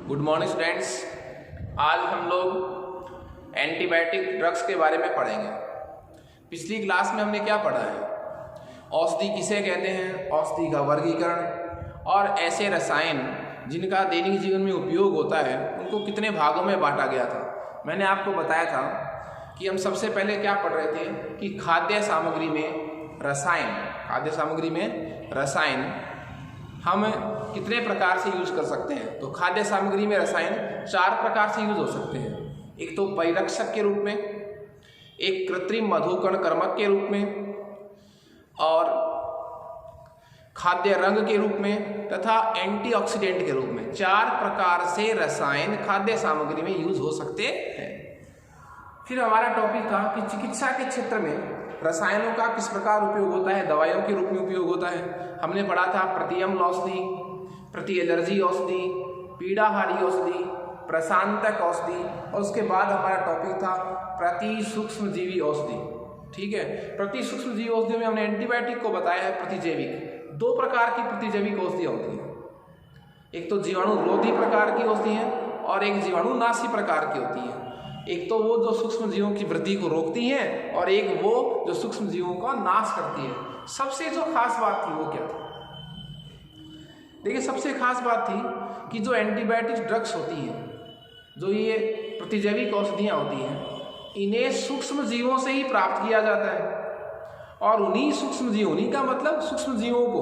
Good morning students. आज हम लोग एंटीबायोटिक ड्रग्स के बारे में पढ़ेंगे। पिछली क्लास में हमने क्या पढ़ा है? औषधि किसे कहते हैं, औषधि का वर्गीकरण और ऐसे रसायन जिनका दैनिक जीवन में उपयोग होता है उनको कितने भागों में बांटा गया था। मैंने आपको बताया था कि हम सबसे पहले क्या पढ़ रहे थे कि खाद्य सामग्री में रसायन हम कितने प्रकार से यूज कर सकते हैं। तो खाद्य सामग्री में रसायन 4 प्रकार से यूज हो सकते हैं। एक तो परिरक्षक के रूप में, एक कृत्रिम मधुकणकर्मक के रूप में, और खाद्य रंग के रूप में तथा एंटीऑक्सीडेंट के रूप में। 4 प्रकार से रसायन खाद्य सामग्री में यूज हो सकते हैं। फिर हमारा टॉपिक था कि चिकित्सा के क्षेत्र में रसायनों का किस प्रकार उपयोग होता है, दवाइयों के रूप में उपयोग होता है। हमने पढ़ा था प्रतिअम्ल औषधि, प्रति एलर्जी औषधि, पीड़ाहारी औषधि, प्रशांतक औषधि, और उसके बाद हमारा टॉपिक था प्रति सूक्ष्मजीवी औषधि। ठीक है, प्रति सूक्ष्मजीवी औषधि में हमने एंटीबायोटिक को बताया है प्रतिजैविक। 2 प्रकार की प्रतिजैविक औषधियाँ होती हैं, एक तो जीवाणुरोधी प्रकार की होती हैं और एक जीवाणुनाशी प्रकार की होती है। एक तो वो जो सूक्ष्म जीवों की वृद्धि को रोकती हैं और एक वो जो सूक्ष्म जीवों का नाश करती है। सबसे जो खास बात थी वो क्या थी? देखिए, सबसे खास बात थी कि जो एंटीबायोटिक ड्रग्स होती हैं, जो ये प्रतिजैविक औषधियाँ होती हैं, इन्हें सूक्ष्म जीवों से ही प्राप्त किया जाता है। और उन्हीं का मतलब सूक्ष्म जीवों को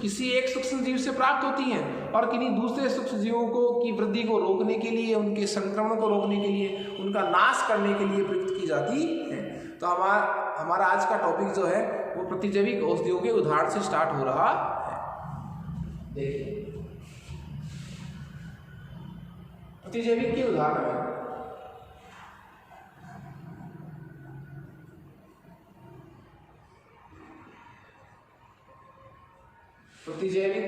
किसी एक सूक्ष्म जीव से प्राप्त होती हैं और किन्हीं दूसरे सूक्ष्म जीवों को की वृद्धि को रोकने के लिए, उनके संक्रमण को रोकने के लिए, उनका नाश करने के लिए प्रयुक्त की जाती है। तो हमारा आज का टॉपिक जो है वो प्रतिजैविक औषधियों के उदाहरण से स्टार्ट हो रहा है। देखिए, प्रतिजैविक के उदाहरण में प्रतिजैविक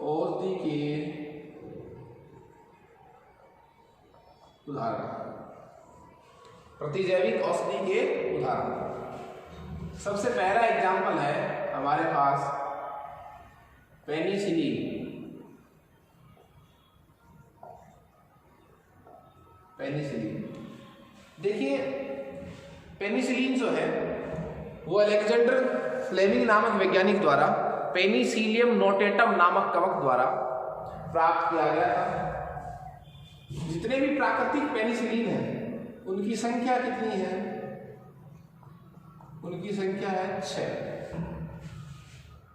औषधि के उदाहरण, प्रतिजैविक औषधि के उदाहरण। सबसे पहला एग्जाम्पल है हमारे पास पेनिसिलिन। देखिए, पेनिसिलिन जो है वो अलेक्जेंडर फ्लेमिंग नामक वैज्ञानिक द्वारा पेनिसिलियम नोटेटम नामक कवक द्वारा प्राप्त किया गया था। जितने भी प्राकृतिक पेनिसिलिन हैं उनकी संख्या कितनी है? उनकी संख्या है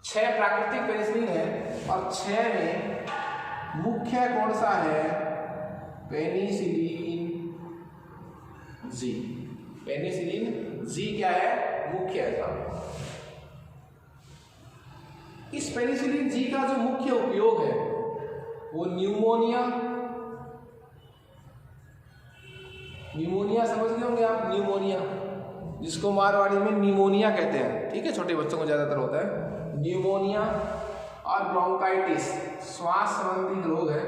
6 प्राकृतिक पेनिसिलिन है और 6 में मुख्य कौन सा है? Penicillin G. पेनिसिलिन जी क्या है? मुख्य है। इस पेनिसिलिन जी का जो मुख्य उपयोग है वो न्यूमोनिया समझ गए होंगे आप। न्यूमोनिया, जिसको मारवाड़ी में निमोनिया कहते हैं, ठीक है, छोटे बच्चों को ज्यादातर होता है न्यूमोनिया, और ब्रोंकाइटिस, श्वास संबंधी रोग है,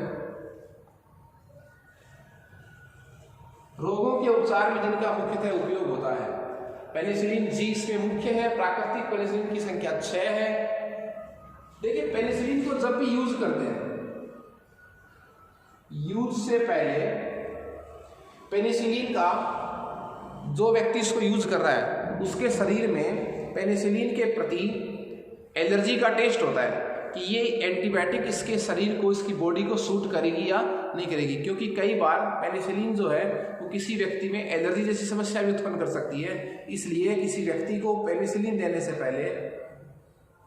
रोगों के उपचार में जिनका मुख्यतः उपयोग होता है। पेनिसिलिन जी इसमें मुख्य है। प्राकृतिक पेनिसिलिन की संख्या 6 है। देखिए, पेनिसिलिन को जब भी यूज करते हैं, यूज से पहले पेनिसिलिन का जो व्यक्ति इसको यूज कर रहा है उसके शरीर में पेनिसिलिन के प्रति एलर्जी का टेस्ट होता है कि ये एंटीबायोटिक इसके शरीर को, इसकी बॉडी को सूट करेगी या नहीं करेगी। क्योंकि कई बार पेनिसिलिन जो है वो किसी व्यक्ति में एलर्जी जैसी समस्या भी उत्पन्न कर सकती है। इसलिए किसी व्यक्ति को पेनिसिलिन देने से पहले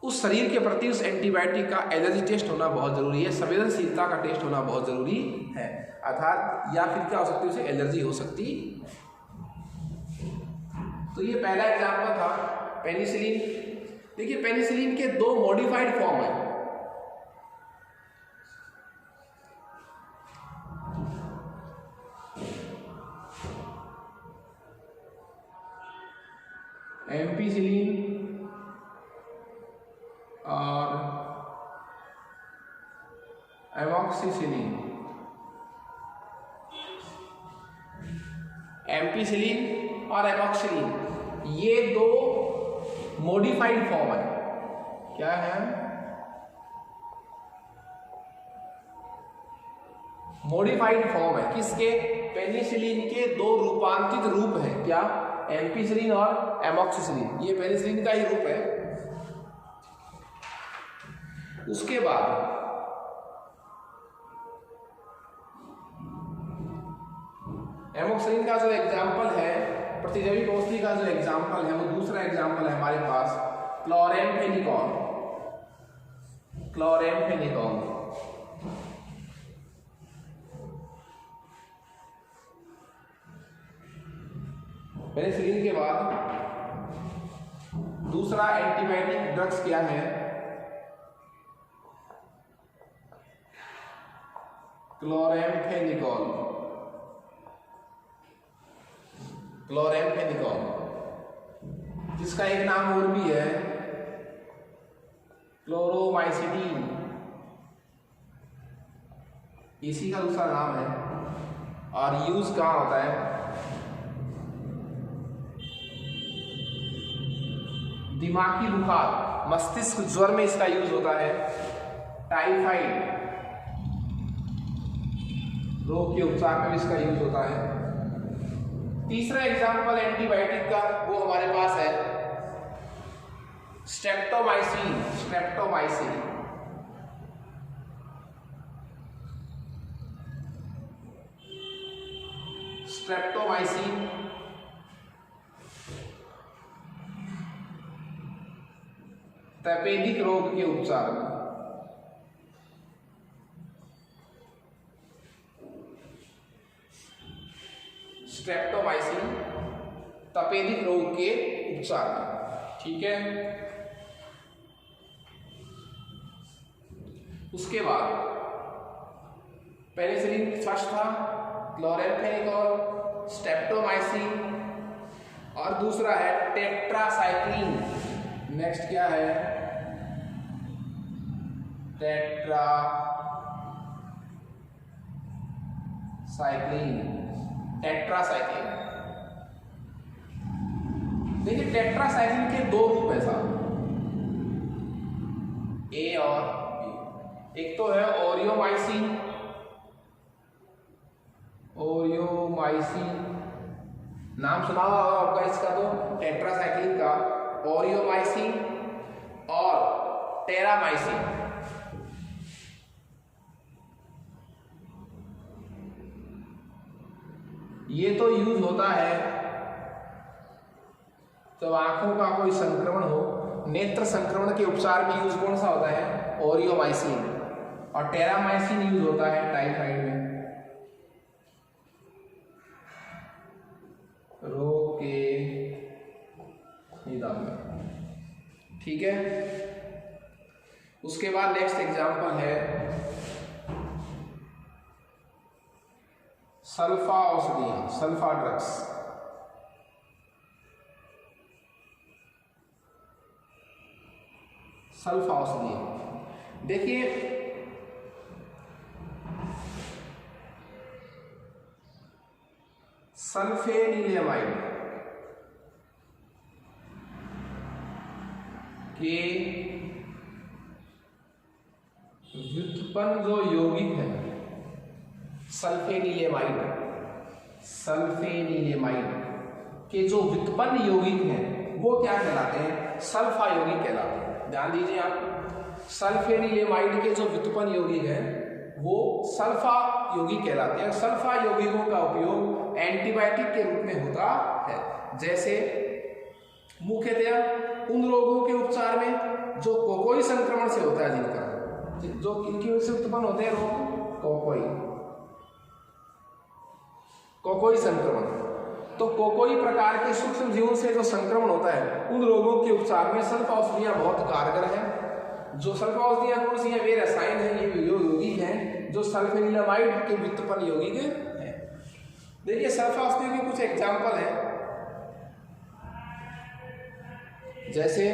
उस शरीर के प्रति उस एंटीबायोटिक का एलर्जी टेस्ट होना बहुत जरूरी है, संवेदनशीलता का टेस्ट होना बहुत जरूरी है। अर्थात या फिर क्या हो सकती है, उसे एलर्जी हो सकती है। तो ये पहला एग्जाम्पल था पेनिसिलिन। देखिए, पेनिसिलिन के 2 मॉडिफाइड फॉर्म है। एम्पिसिलिन और एमॉक्सिसिलिन। एम्पिसिलिन और एमॉक्सिलिन, ये दो मॉडिफाइड फॉर्म है। क्या है? मॉडिफाइड फॉर्म है किसके? पेनिसिलिन के दो रूपांतरित रूप हैं। क्या? एम्पिसिलिन और एमॉक्सिसिलिन। ये पेनिसिलिन का ही रूप है। उसके बाद एमॉक्सिलिन का जो एग्जाम्पल है, प्रतिजैविक औषधि का जो एग्जाम्पल है, वो दूसरा एग्जाम्पल है हमारे पास क्लोरेम्फेनिकॉल। क्लोरेम्फेनिकॉल पेनिसिलिन के बाद दूसरा एंटीबायोटिक ड्रग्स क्या है? क्लोरेम्फेनिकॉल। क्लोरेम्फेनिकॉल जिसका एक नाम और भी है क्लोरोमाइसिटीन, इसी का दूसरा नाम है। और यूज कहाँ होता है? दिमागी बुखार, मस्तिष्क ज्वर में इसका यूज होता है। टाइफाइड रोग के उपचार में भी इसका यूज होता है। तीसरा एग्जाम्पल एंटीबायोटिक का वो हमारे पास है स्ट्रेप्टोमाइसिन। स्ट्रेप्टोमाइसिन स्ट्रेप्टोमाइसिन तपेदिक रोग के उपचार में। स्ट्रेप्टोमाइसिन तपेदिक रोग के उपचार में। ठीक है। उसके बाद पेनिसिलिन फर्स्ट था, क्लोरेम्फेनिकॉल, स्ट्रेप्टोमाइसिन और दूसरा है टेट्रासाइक्लिन। नेक्स्ट क्या है? टेट्रासाइक्लिन। टेट्रासाइक्लिन देखिए, टेट्रासाइक्लिन के दो रूप है साहब, ए और बी। एक तो है ओरियोमाइसिन। ओरियोमाइसिन नाम सुना होगा आपका इसका, तो टेट्रासाइक्लिन का ओरियोमाइसिन और टेरामाइसिन। ये तो यूज होता है तो आंखों का कोई संक्रमण हो, नेत्र संक्रमण के उपचार में यूज कौन सा होता है? ओरियोमाइसिन। और टेरामाइसिन यूज होता है टाइफाइड में, रोग के निदान में। ठीक है। उसके बाद नेक्स्ट एग्जांपल है सल्फा औषधियां, सल्फा ड्रग्स। सल्फा औषधियां देखिए, सल्फेनिलमाइड के व्युत्पन्न जो यौगिक है, सल्फेनिलमाइड, सल्फेनिलमाइड के जो व्युत्पन्न यौगिक हैं वो क्या कहलाते हैं? सल्फा यौगिक कहलाते हैं। ध्यान दीजिए आप, सल्फेनिलमाइड के जो व्युत्पन्न यौगिक हैं वो सल्फा यौगिक कहलाते हैं। सल्फा यौगिकों का उपयोग एंटीबायोटिक के रूप में होता है, जैसे मुख्यतः उन रोगों के उपचार में जो कोकोई संक्रमण से होता है, जिनका जो इनकी वजह से उत्पन्न होते हैं रोग, कोकोई संक्रमण। तो कोकोई प्रकार के सूक्ष्म जीवों से जो संक्रमण होता है, उन रोगों के उपचार में सल्फा औषधियां बहुत कारगर हैं। जो सल्फा औषधियां कौन सी हैं? वे रसायन हैं, ये यौगिक हैं जो सल्फेनिलमाइड के व्युत्पन्न यौगिक हैं। देखिए, सल्फा औषधियों के कुछ एग्जाम्पल हैं, जैसे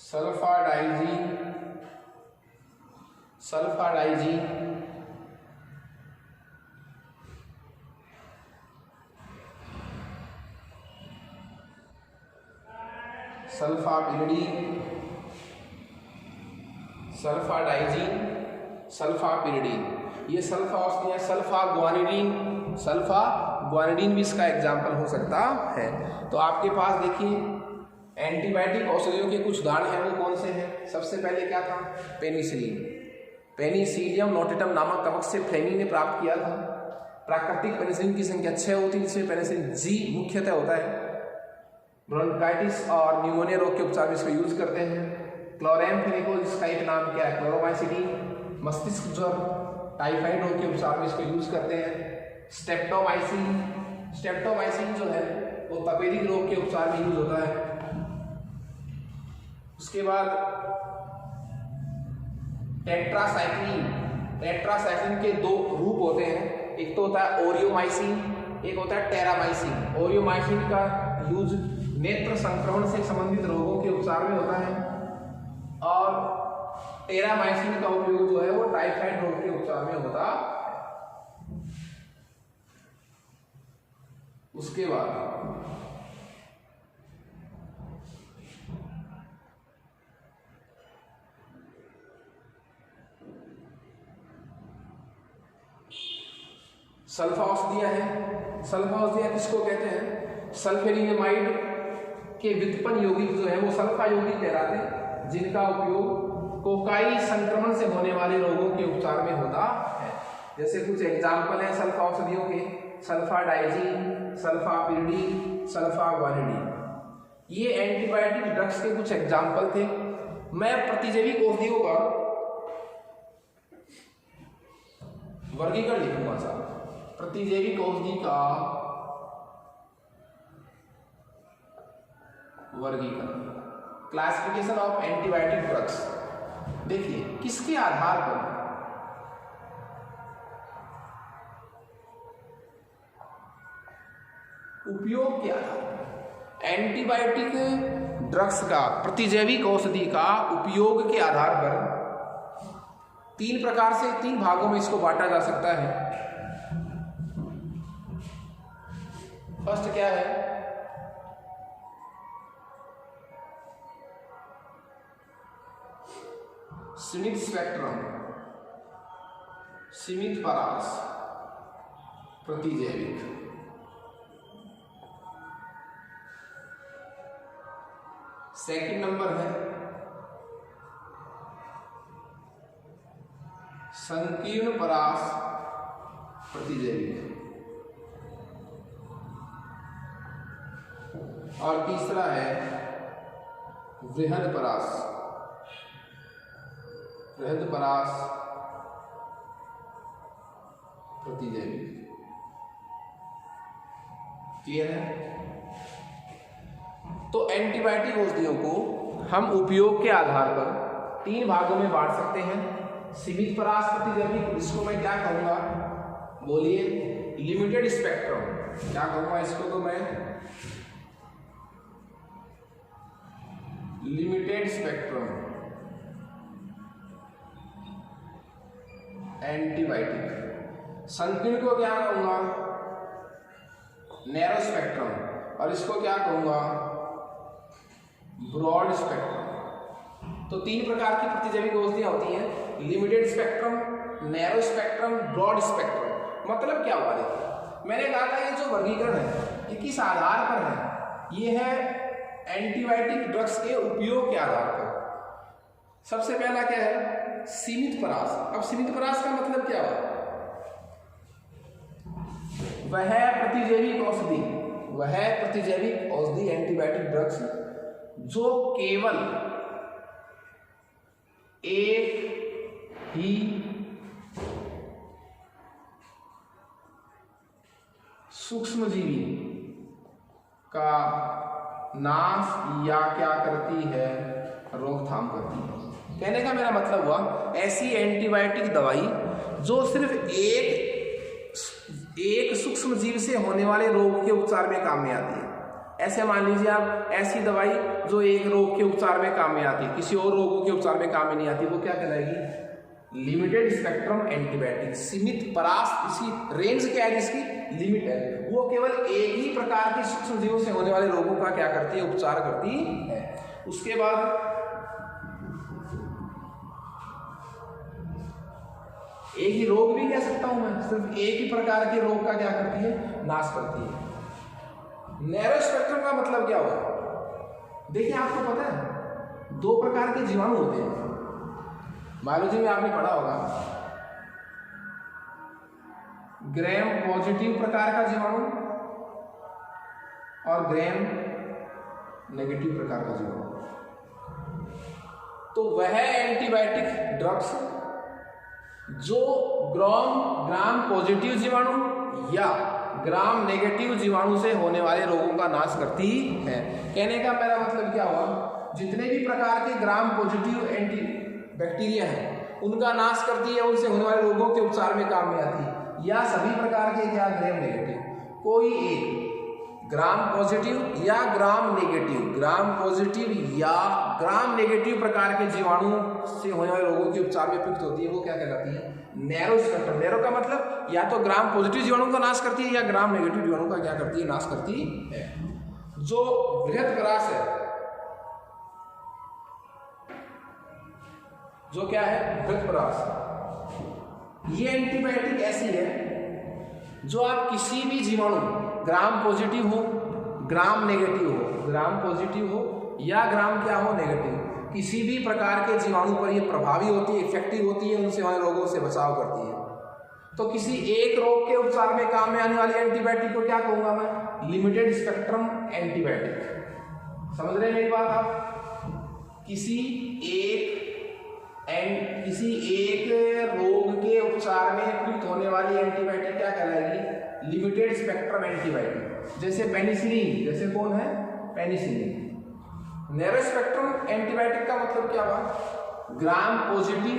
सल्फाडाइजीन, सल्फाडाइजीन, सल्फापिरिडीन, सल्फाडाइजीन, सल्फापिरिडीन। ये सल्फा औषधियाँ, सल्फाग्वानिडीन भी इसका एग्जाम्पल हो सकता है। तो आपके पास देखिए एंटीबायोटिक औषधियों के कुछ उदाहरण हैं, वो कौन से हैं? सबसे पहले क्या था? पेनिसिलिन, पेनिसिलियम नोटेटम नामक कवक से फ्लेमिंग ने प्राप्त किया था। प्राकृतिक पेनिसिलिन की संख्या 6 होती है, जिसमें पेनिसिलिन जी मुख्यतः होता है। ब्रोंकाइटिस और न्यूमोनिया रोग के उपचार में इसको यूज करते हैं। क्लोरेमफेनिकोल, जिसका एक नाम क्या है? क्लोरोमाइसिटीन, मस्तिष्क ज्वर, टाइफाइड रोग के उपचार में इसको यूज करते हैं। स्टेप्टोमाइसिन जो है वो तपेदिक रोग के उपचार में यूज होता है। उसके बाद टेट्रासाइक्लिन के 2 रूप होते हैं, एक तो होता है ओरियोमाइसिन, एक होता है टेरामाइसिन। ओरियोमाइसिन का यूज नेत्र संक्रमण से संबंधित रोगों के उपचार में होता है और टेरामाइसिन का उपयोग जो है वो टाइफाइड रोग के उपचार में होता है। उसके बाद सल्फा औषधियाँ हैं। सल्फा औषधियाँ किसको कहते हैं? सल्फेनिलमाइड के व्युत्पन्न यौगिक जो है वो सल्फा यौगिक कहलाते हैं, जिनका उपयोग कोकाई संक्रमण से होने वाले रोगों के उपचार में होता है। जैसे कुछ एग्जाम्पल हैं सल्फा औषधियों के: सल्फाडाइजीन, सल्फापिरिडीन, सल्फाग्वानिडीन। ये एंटीबायोटिक ड्रग्स के कुछ एग्जाम्पल थे। मैं प्रतिजैविक औषधियों का वर्गीकरण लिखूंगा साहब। प्रतिजैविक औषधि का वर्गीकरण, क्लासिफिकेशन ऑफ एंटीबायोटिक ड्रग्स। देखिए किसके आधार पर? उपयोग के आधार पर। एंटीबायोटिक ड्रग्स का, प्रतिजैविक औषधि का उपयोग के आधार पर 3 प्रकार से 3 भागों में इसको बांटा जा सकता है। फर्स्ट क्या है? सीमित स्पेक्ट्रम, सीमित परास प्रतिजैविक। सेकंड नंबर है संकीर्ण परास प्रतिजैविक और तीसरा है वृहद परास प्रतिजैविक। क्लियर है? तो एंटीबायोटिक औषधियों को हम उपयोग के आधार पर 3 भागों में बांट सकते हैं। सीमित परास प्रतिजैविक, इसको मैं क्या कहूंगा? बोलिए, लिमिटेड स्पेक्ट्रम। क्या कहूंगा इसको? तो मैं लिमिटेड स्पेक्ट्रम एंटीबायोटिक। संकीर्ण को क्या कहूंगा? Narrow spectrum. और इसको क्या कहूंगा? Broad spectrum. तो 3 प्रकार की प्रतिजैविक औषधियां होती हैं: limited spectrum, narrow spectrum, broad spectrum. मतलब क्या हुआ? देखिए मैंने कहा था ये जो वर्गीकरण है ये किस आधार पर है? ये है एंटीबायोटिक ड्रग्स के उपयोग के आधार पर। सबसे पहला क्या है? सीमित परास। अब सीमित परास का मतलब क्या हुआ? वह प्रतिजैविक औषधि एंटीबायोटिक ड्रग्स जो केवल एक ही सूक्ष्मजीवी का नाश या क्या करती है? रोकथाम करती है। कहने का मेरा मतलब हुआ ऐसी एंटीबायोटिक दवाई जो सिर्फ एक सूक्ष्म जीव से होने वाले रोग के उपचार में काम में आती है। ऐसे मान लीजिए आप ऐसी दवाई जो एक रोग के उपचार में काम में आती है, किसी और रोगों के उपचार में काम में नहीं आती, वो क्या कहलाएगी? Limited spectrum antibiotic. सीमित परास, इसकी रेंज क्या है? जिसकी लिमिट है, वो केवल एक ही प्रकार के सूक्ष्म जीवों से होने वाले रोगों का क्या करती है? उपचार करती है। उसके बाद एक ही रोग भी कह सकता हूं मैं, सिर्फ एक ही प्रकार के रोग का क्या करती है, नाश करती है। नैरो स्पेक्ट्रम का मतलब क्या हुआ? देखिए आपको पता है 2 प्रकार के जीवाणु होते हैं, बायोलॉजी में आपने पढ़ा होगा। ग्राम पॉजिटिव प्रकार का जीवाणु और ग्राम नेगेटिव प्रकार का जीवाणु। तो वह एंटीबायोटिक ड्रग्स जो ग्राम पॉजिटिव जीवाणु या ग्राम नेगेटिव जीवाणु से होने वाले रोगों का नाश करती है। कहने का मेरा मतलब क्या हुआ, जितने भी प्रकार के ग्राम पॉजिटिव एंटी बैक्टीरिया हैं उनका नाश करती है, उनसे होने वाले रोगों के उपचार में काम में आती है। या सभी प्रकार के क्या ग्राम नेगेटिव, कोई एक ग्राम पॉजिटिव या ग्राम नेगेटिव, ग्राम पॉजिटिव या ग्राम नेगेटिव प्रकार के जीवाणु से होने वाले रोगों के उपचार में प्रयुक्त होती है, वो क्या कहलाती है, नैरो स्पेक्ट्रम। नैरो का मतलब या तो ग्राम पॉजिटिव जीवाणु का नाश करती है या ग्राम नेगेटिव जीवाणु का क्या करती है, नाश करती है। जो बृहद परास है, जो क्या है, बृहद परास, ये एंटीबायोटिक ऐसी है जो आप किसी भी जीवाणु, ग्राम पॉजिटिव हो ग्राम नेगेटिव हो, ग्राम पॉजिटिव हो या ग्राम क्या हो, नेगेटिव, किसी भी प्रकार के जीवाणु पर ये प्रभावी होती है, इफेक्टिव होती है, उनसे होने रोगों से बचाव करती है। तो किसी एक रोग के उपचार में काम में आने वाली एंटीबायोटिक को क्या कहूंगा मैं, लिमिटेड स्पेक्ट्रम एंटीबायोटिक। समझ रहे हैं मेरी बात आप? किसी एक रोग के उपचार में प्रयुक्त होने वाली एंटीबायोटिक क्या कहलाएगी, लिमिटेड स्पेक्ट्रम एंटीबायोटिक। जैसे पेनिसिलिन, जैसे कौन है, पेनिसिलिन। नैरो स्पेक्ट्रम एंटीबायोटिक का मतलब क्या हुआ, ग्राम पॉजिटिव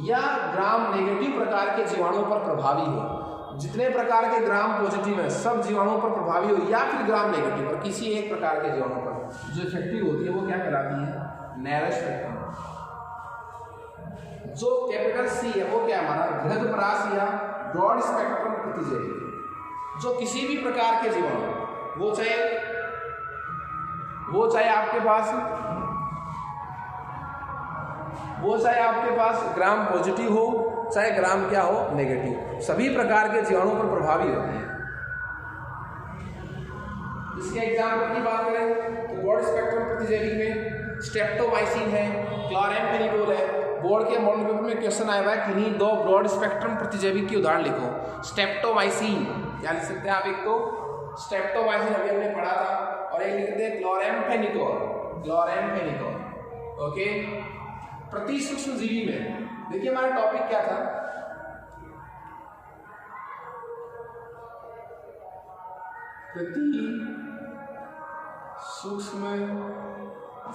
या ग्राम नेगेटिव प्रकार के जीवाणुओं पर प्रभावी हो। जितने प्रकार के ग्राम पॉजिटिव हैं सब जीवाणुओं पर प्रभावी हो, या फिर ग्राम नेगेटिव पर किसी एक प्रकार के जीवाणु पर जो इफेक्टिव होती है, वो क्या कहलाती है, नैरो स्पेक्ट्रम। जो कैपिटल सी है वो क्या हमारा, बृहद परास या ब्रॉड स्पेक्ट्रम प्रतिजैविक। जो किसी भी प्रकार के जीवाणु, वो चाहे आपके पास ग्राम पॉजिटिव हो, चाहे ग्राम क्या हो, नेगेटिव, सभी प्रकार के जीवाणुओं पर प्रभावी होती है। इसके एग्जाम्पल की बात करें तो ब्रॉड स्पेक्ट्रम प्रतिजैविक में स्ट्रेप्टोमाइसिन है, क्लोराम्फेनिकोल है। बोर्ड के मॉडल पेपर में क्वेश्चन आया हुआ है, किन्हीं 2 ब्रॉड स्पेक्ट्रम प्रतिजैविक की उदाहरण लिखो। स्ट्रेप्टोमाइसिन क्या लिख सकते हैं आप, एक तो स्ट्रेप्टोमाइसिन अभी हमने पढ़ा था, और एक लिखते हैं क्लोराम्फेनिकोल। ओके, प्रति सूक्ष्म जीवी में देखिए हमारा टॉपिक क्या था, प्रति सूक्ष्म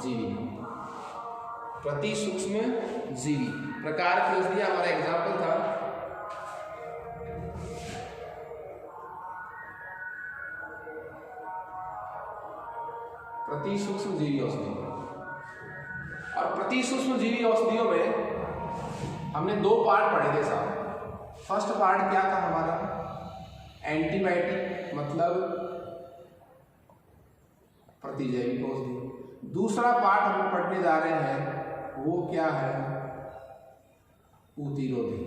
जीवी, प्रति सूक्ष्म जीवी प्रकार की औषधियां, हमारा एग्जाम्पल था प्रति सूक्ष्म जीवी औषधि। और प्रति सूक्ष्म जीवी औषधियों में हमने 2 पार्ट पढ़े थे साहब। फर्स्ट पार्ट क्या था हमारा, एंटीबायोटिक मतलब प्रतिजैविक औषधि। दूसरा पार्ट हम पढ़ने जा रहे हैं वो क्या है, प्रतिरोधी।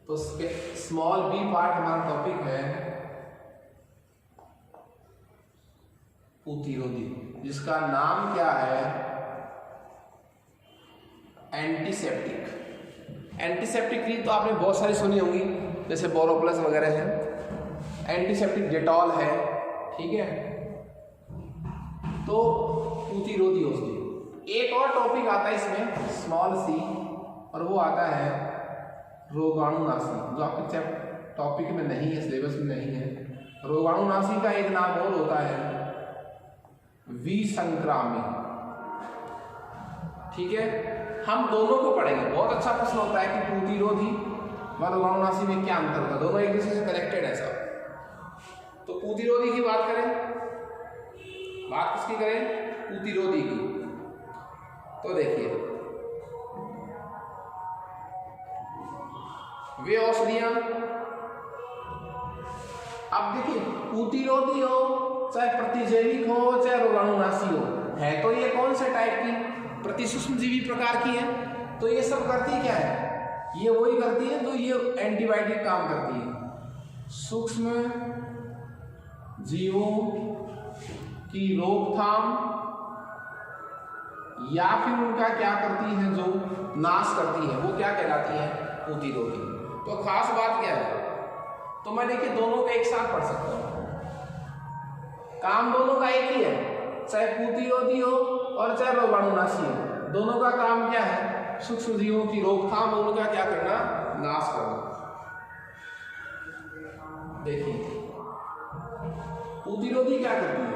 तो स्मॉल बी पार्ट हमारा टॉपिक है प्रतिरोधी, जिसका नाम क्या है, एंटीसेप्टिक। एंटीसेप्टिक क्रीम तो आपने बहुत सारी सुनी होंगी, जैसे बोरोप्लस वगैरह है, एंटीसेप्टिक डेटॉल है, ठीक है। तो प्रतिरोधी औषधि। एक और टॉपिक आता है इसमें स्मॉल सी, और वो आता है रोगाणुनाशी, जो आपके टॉपिक में नहीं है, सिलेबस में नहीं है। रोगाणुनाशी का एक नाम और होता है विसंक्रामी, ठीक है। हम दोनों को पढ़ेंगे, बहुत अच्छा प्रश्न होता है कि प्रतिरोधी व रोगाणुनाशी में क्या अंतर होता है, दोनों एक दूसरे से कनेक्टेड है सब। तो प्रतिरोधी की बात करें, बात किसकी करें, प्रतिरोधी की। तो देखिए वे औषधियां, अब देखिए प्रतिरोधी हो चाहे प्रतिजैविक हो चाहे रोगाणुनाशी हो, है तो ये कौन से टाइप की, प्रतिसूक्ष्मजीवी प्रकार की है। तो ये सब करती क्या है, ये वही करती है जो ये एंटीबायोटिक काम करती है। सूक्ष्म जीवों की रोकथाम या फिर उनका क्या करती है, जो नाश करती है, वो क्या कहलाती है, प्रतिरोधी। तो खास बात क्या है, तो मैं देखिए दोनों का एक साथ पढ़ सकता हूँ, काम दोनों का एक ही है, चाहे प्रतिरोधी हो और चाहे रोगाणुनाशी हो, दोनों का काम क्या है, सूक्ष्म जीवों की रोकथाम और उनका क्या करना, नाश करना। देखिए प्रतिरोधी क्या करती है,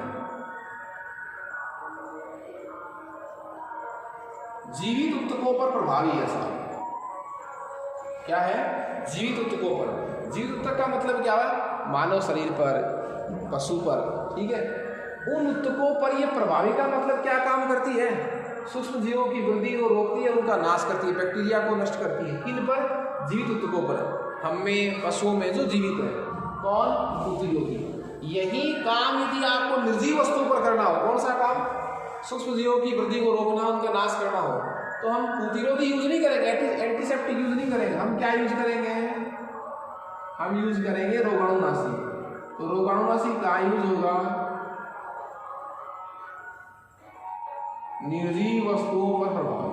जीवित ऊतकों पर प्रभावी है साहब। क्या है, जीवित ऊतकों पर। जीवित ऊतक का मतलब क्या है, मानव शरीर पर, पशु पर, ठीक है, उन ऊतकों पर ये प्रभावी का मतलब क्या काम करती है, सूक्ष्म जीवों की वृद्धि को रोकती है, उनका नाश करती है, बैक्टीरिया को नष्ट करती है। किन पर, जीवित ऊतकों पर, हमें पशुओं में जो जीवित है। कौन, प्रतिरोधी। यही काम यदि आपको निर्जीव वस्तुओं पर करना हो, कौन सा काम, सूक्ष्म जीवों की वृद्धि को रोकना, उनका नाश करना हो, तो हम प्रतिरोधी यूज नहीं करेंगे, एंटीसेप्टिक यूज नहीं करेंगे, हम क्या यूज करेंगे, हम यूज करेंगे रोगाणुनाशी। तो रोगाणुनाशी का यूज होगा निर्जीव वस्तुओं पर प्रभाव।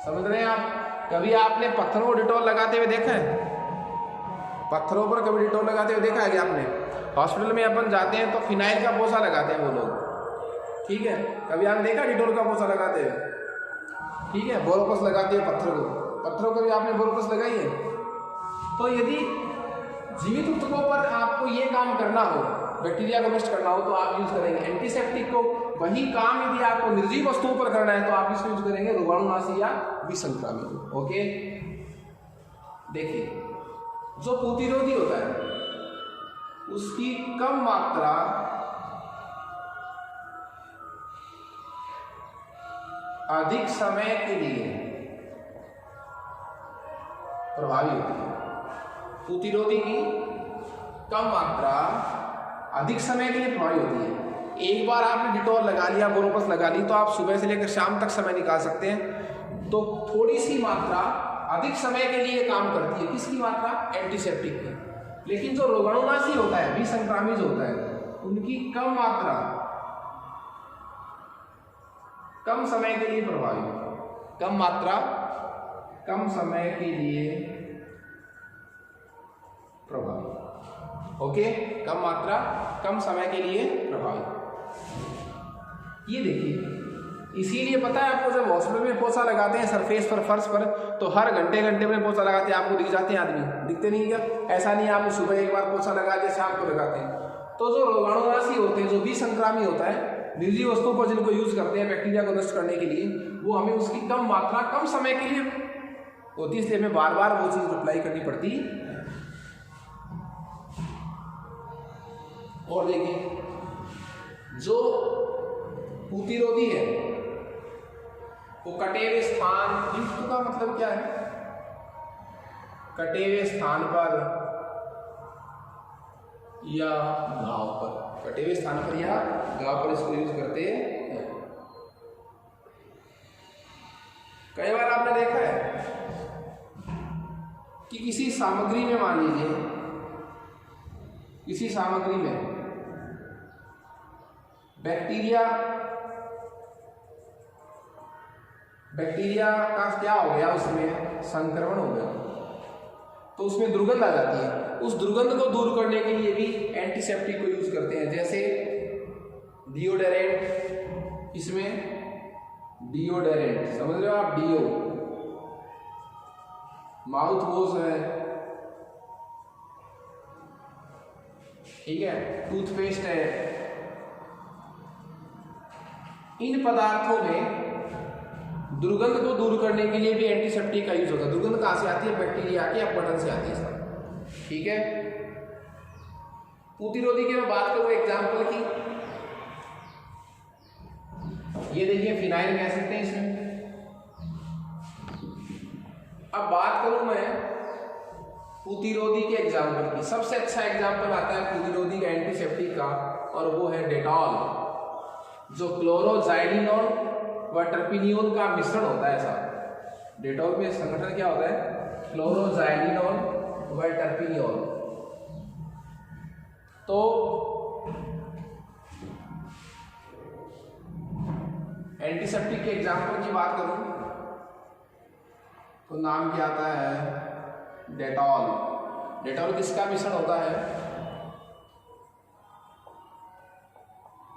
समझ रहे हैं आप। कभी आपने पत्थरों को डिटॉल लगाते हुए देखा है, पत्थरों पर कभी डिटॉल लगाते हुए देखा है कि आपने। हॉस्पिटल में अपन जाते हैं तो फिनाइल का पोछा लगाते हैं वो लोग, ठीक है, कभी आपने देखा डिटॉल का पोछा लगाते हुए, ठीक है, बोरोप्लस लगाते हैं पत्थरों को भी आपने बोरोप्लस लगाई है। तो यदि जीवित ऊतकों पर आपको ये काम करना हो, बैक्टीरिया को नष्ट करना हो, तो आप यूज करेंगे एंटीसेप्टिक को। वही काम यदि आपको निर्जीव वस्तुओं पर करना है तो आप इसको यूज करेंगे रोगाणुनाशी या विसंक्रामक। ओके, देखिए जो प्रतिरोधी होता है उसकी कम मात्रा अधिक समय के लिए प्रभावी होती है। प्रतिरोधी की कम मात्रा अधिक समय के लिए प्रभावी होती है। एक बार आपने डिटॉल लगा लिया, बोरोप्लस लगा ली, तो आप सुबह से लेकर शाम तक समय निकाल सकते हैं। तो थोड़ी सी मात्रा अधिक समय के लिए काम करती है। किसकी मात्रा, एंटीसेप्टिक की। लेकिन जो रोगाणुनाशी होता है, विसंक्रामी जो होता है, उनकी कम मात्रा कम समय के लिए प्रभावी, कम मात्रा कम समय के लिए प्रभावी। ओके, कम मात्रा कम समय के लिए प्रभावी। ये देखिए, इसीलिए पता है आपको, जब हॉस्पिटल में पोछा लगाते हैं सरफेस पर, फर्श पर, तो हर घंटे घंटे में पोछा लगाते हैं, आपको दिख जाते हैं आदमी, दिखते नहीं क्या? ऐसा नहीं है आपने सुबह एक बार पोछा लगा दिया, शाम को लगाते हैं। तो जो रोगाणुनाशी होते हैं, जो विसंक्रामी होता है, निर्जीव वस्तुओं पर जिनको यूज करते हैं बैक्टीरिया को नष्ट करने के लिए, वो हमें उसकी कम मात्रा कम समय के लिए होती है, इसलिए हमें बार बार वो चीज अप्लाई करनी पड़ती है। और देखिए, जो प्रतिरोधी है वो कटे हुए स्थान, युक्त का मतलब क्या है, कटे हुए स्थान पर या घाव पर, कटे हुए स्थान पर या घाव पर इसको यूज करते हैं। कई बार आपने देखा है कि किसी सामग्री में, मान लीजिए किसी सामग्री में बैक्टीरिया का क्या हो गया, उसमें संक्रमण हो गया, तो उसमें दुर्गंध आ जाती है। उस दुर्गंध को दूर करने के लिए भी एंटीसेप्टिक को यूज करते हैं, जैसे डिओडोरेंट। इसमें डिओडोरेंट समझ रहे हो आप, डिओ, माउथ वॉश है, ठीक है, टूथपेस्ट है। इन पदार्थों में दुर्गंध को दूर करने के लिए भी एंटीसेप्टिक का यूज होता है। दुर्गंध कहां से आती है, बैक्टीरिया के अपघटन से आती है सर, ठीक है। प्रतिरोधी की मैं बात करूं एग्जाम्पल की, ये देखिए फिनाइल कह सकते हैं इसमें। अब बात करूं मैं प्रतिरोधी के एग्जाम्पल की, सबसे अच्छा एग्जाम्पल आता है प्रतिरोधी का एंटीसेप्टिक का, और वो है डेटॉल। जो क्लोरोजाइलिनॉल व टर्पिनियोल का मिश्रण होता है साहब, डेटॉल में संगठन क्या होता है, क्लोरोजाइलिनॉल व टर्पिनियोल। तो एंटीसेप्टिक के एग्जाम्पल की बात करूं तो नाम क्या आता है, डेटॉल। डेटॉल किसका मिश्रण होता है,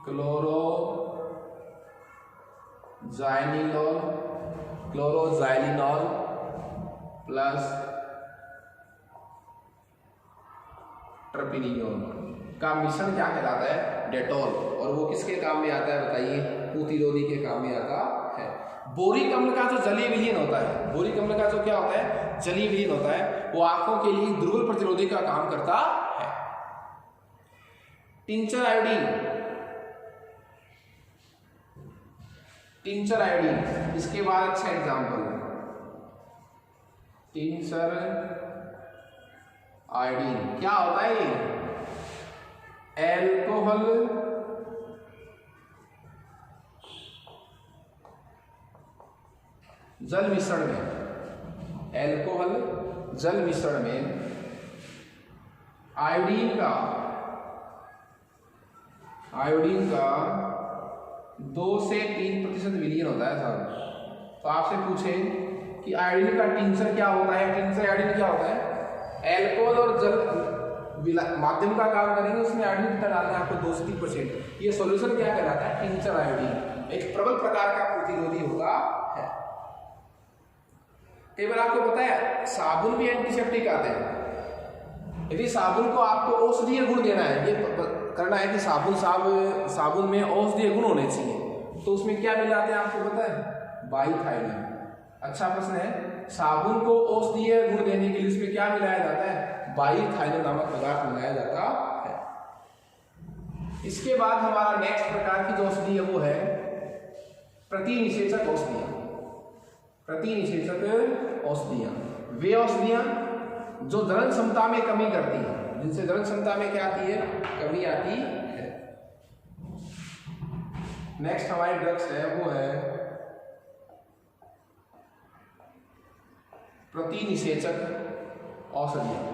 क्लोरोजाइलिनॉल प्लस टर्पिनियोल का मिश्रण क्या कहलाता है, डेटॉल। और वो किसके काम में आता है बताइए, प्रतिरोधी के काम में आता है। बोरिक अम्ल का जो जलीय विलयन होता है, बोरिक अम्ल का जो क्या होता है, जलीय विलयन होता है, वो आंखों के लिए दुर्बल प्रतिरोधी का काम करता है। टिंचर आयोडीन, टिंचर आयोडीन इसके बाद अच्छा एग्जाम्पल, टिंचर आयोडीन क्या होता है, ये एल्कोहल जल मिश्रण में, एल्कोहल जल मिश्रण में आयोडीन का 2 से 3% विलयन होता है साहब। तो आपसे पूछे कि आयोडीन का टिंचर क्या होता है, टिंचर आयोडीन क्या होता है, एल्कोहल और जल माध्यम का काम करेंगे, उसमें आयोडीन कितना डालना है आपको, 2 से 3%। ये सॉल्यूशन क्या कहलाता है, टिंचर आयोडीन। एक प्रबल प्रकार का प्रतिरोधी होता है। कई बार आपको पता है साबुन भी एंटीसेप्टिक आते हैं। यदि साबुन को आपको औषधीय गुण देना है, ये करना है कि साबुन में औषधीय गुण होने चाहिए, तो उसमें क्या मिलाते हैं आपको पता है, बाईथाइलिन। अच्छा प्रश्न है, साबुन को औषधीय गुण देने के लिए उसमें क्या मिलाया जाता है, बाईथाइलिन नामक पदार्थ मिलाया जाता है। इसके बाद हमारा नेक्स्ट प्रकार की जो औषधि है वो है प्रतिनिषेचक औषधियां। प्रतिनिषेचक औषधियां वे औषधियां जो दहन क्षमता में कमी करती हैं, जिनसे दहन क्षमता में क्या आती है, कमी आती है। नेक्स्ट हमारी ड्रग्स है वो है प्रतिनिषेचक औषधियां।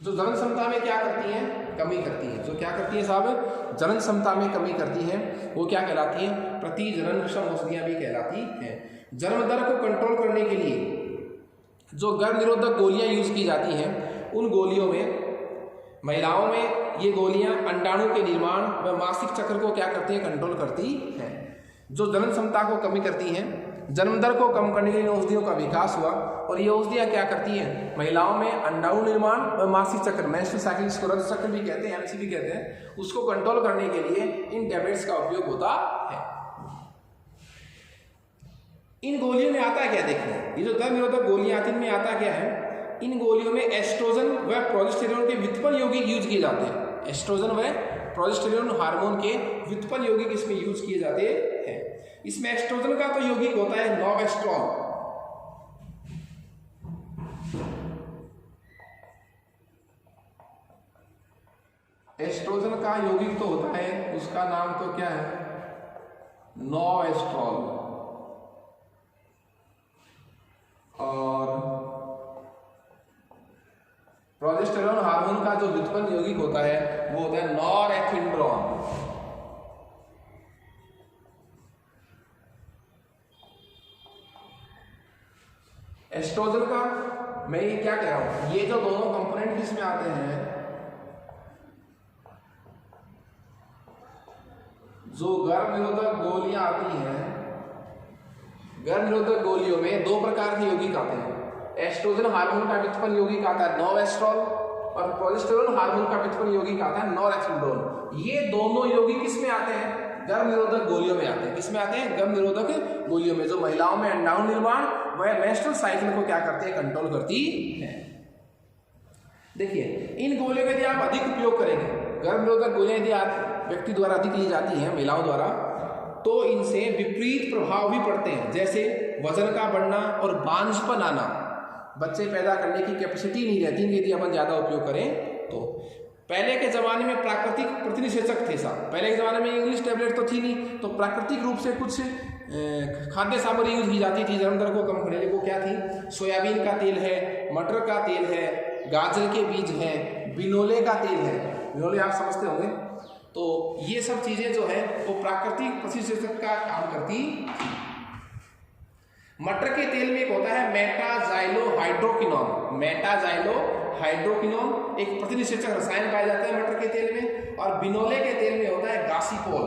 जो जनन क्षमता में क्या करती हैं, कमी करती है। जो क्या करती है साहब, जनन क्षमता में कमी करती है, वो क्या कहलाती है, प्रतिजननक्षम औषधियां भी कहलाती हैं। जन्म दर को कंट्रोल करने के लिए जो गर्भ निरोधक गोलियां यूज की जाती हैं, उन गोलियों में महिलाओं में ये गोलियां अंडाणु के निर्माण व मासिक चक्र को क्या करती हैं, कंट्रोल करती हैं। जो जनन क्षमता को कमी करती हैं, जन्म दर को कम करने के लिए औषधियों का विकास हुआ, और ये औषधियां क्या करती हैं, महिलाओं में अंडाणु निर्माण और मासिक चक्र, मेंस्ट्रुअल साइकिल, इसको रज चक्र भी कहते हैं, एमसी भी कहते हैं, उसको कंट्रोल करने के लिए इन टैबलेट्स का उपयोग होता है। इन गोलियों में आता क्या, देखिए ये जो गर्भ निरोधक गोलियां आती हैं, इनमें आता क्या है, इन गोलियों में एस्ट्रोजन व प्रोजेस्टेरोन के व्युत्पन्न यौगिक यूज किए जाते हैं। एस्ट्रोजन व प्रोजेस्टेरोन हार्मोन के व्युत्पन्न यौगिक इसमें यूज किए जाते हैं। इसमें एस्ट्रोजन का तो यौगिक होता है नोवेस्ट्रॉल, एस्ट्रोजन का यौगिक तो होता है, उसका नाम तो क्या है, नोवेस्ट्रॉल। और प्रोजेस्टेरोन हार्मोन का जो व्युत्पन्न यौगिक होता है वो होता है नॉरएथिंड्रोन। एस्ट्रोजन का मैं ये क्या कह रहा हूं, ये जो दोनों कंपोनेंट किसमें आते हैं, जो गर्भ निरोधक गोलियां आती हैं, गर्भ निरोधक गोलियों में 2 प्रकार के यौगिक आते हैं। एस्ट्रोजन हार्मोन का व्युत्पन्न यौगिक आता है नोवेस्ट्रॉल, और प्रोजेस्टेरोन हार्मोन का व्युत्पन्न यौगिक आता है नॉरएथिंड्रोन। ये दोनों यौगिक किसमें आते हैं, गर्भ निरोधक गोलियों में आते हैं। किसमें आते हैं, गर्भ निरोधक गोलियों में, जो महिलाओं में अंडाणु निर्माण व मेंस्ट्रुअल साइकिल को क्या करते हैं, कंट्रोल करती है। देखिए इन गोलियों का यदि आप अधिक उपयोग करेंगे, गर्भ निरोधक गोलियां यदि आप व्यक्ति द्वारा अधिक ली जाती हैं, महिलाओं द्वारा, तो इनसे विपरीत प्रभाव भी पड़ते हैं, जैसे वजन का बढ़ना और बांझपन आना। बच्चे पैदा करने की कैपेसिटी नहीं रहती यदि अपन ज़्यादा उपयोग करें तो पहले के ज़माने में प्राकृतिक प्रतिनिषेचक थे साहब, पहले के ज़माने में इंग्लिश टैबलेट तो थी नहीं, तो प्राकृतिक रूप से कुछ खाद्य सामग्री यूज की जाती थी जन्म दर को कम करने के लिए। वो क्या थी? सोयाबीन का तेल है, मटर का तेल है, गाजर के बीज हैं, बिनोले का तेल है, बिनोले आप समझते होंगे। तो ये सब चीज़ें जो है वो प्राकृतिक प्रतिनिषेचक का काम करती। मटर के तेल में एक होता है मेटाजाइलोहाइड्रोक्विनोन, मेटाजाइलोहाइड्रोक्विनोन एक प्रतिनिषेचक रसायन पाया जाता है मटर के तेल में। और बिनोले के तेल में होता है गासीपोल,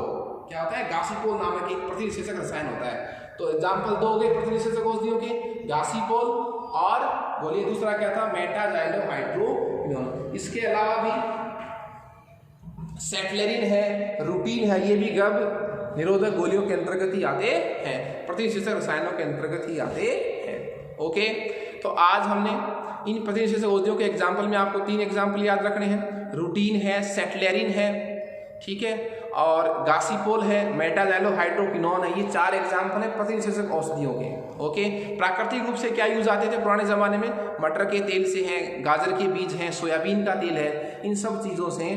क्या होता है? गासीपोल नामक एक प्रतिनिषेचक रसायन होता है। तो एग्जाम्पल दोगे प्रतिनिषेचक औषधियों के? गासीपोल और बोलिए दूसरा क्या था? मेटाजाइलोहाइड्रोक्विनोन। इसके अलावा भी सेटलेरिन है, रूटीन है, ये भी गर्भ निरोधक गोलियों के अंतर्गत ही आते हैं, प्रतिनिषेचक रसायनों के अंतर्गत ही आते हैं। ओके, तो आज हमने इन प्रतिनिषेचक औषधियों के एग्जाम्पल में आपको 3 एग्जाम्पल याद रखने हैं। रूटीन है, सेटलेरिन है, ठीक है, और गासीपोल है, मेटाजाइलोहाइड्रोक्विनोन है। ये 4 एग्जाम्पल है प्रतिनिषेचक औषधियों के। ओके, प्राकृतिक रूप से क्या यूज आते थे पुराने जमाने में? मटर के तेल से हैं, गाजर के बीज हैं, सोयाबीन का तेल है। इन सब चीज़ों से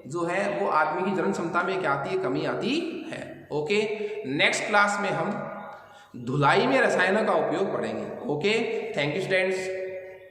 जो है वो आदमी की जलन क्षमता में क्या आती है? कमी आती है। ओके, नेक्स्ट क्लास में हम धुलाई में रसायनों का उपयोग पढ़ेंगे। Okay, thank you students.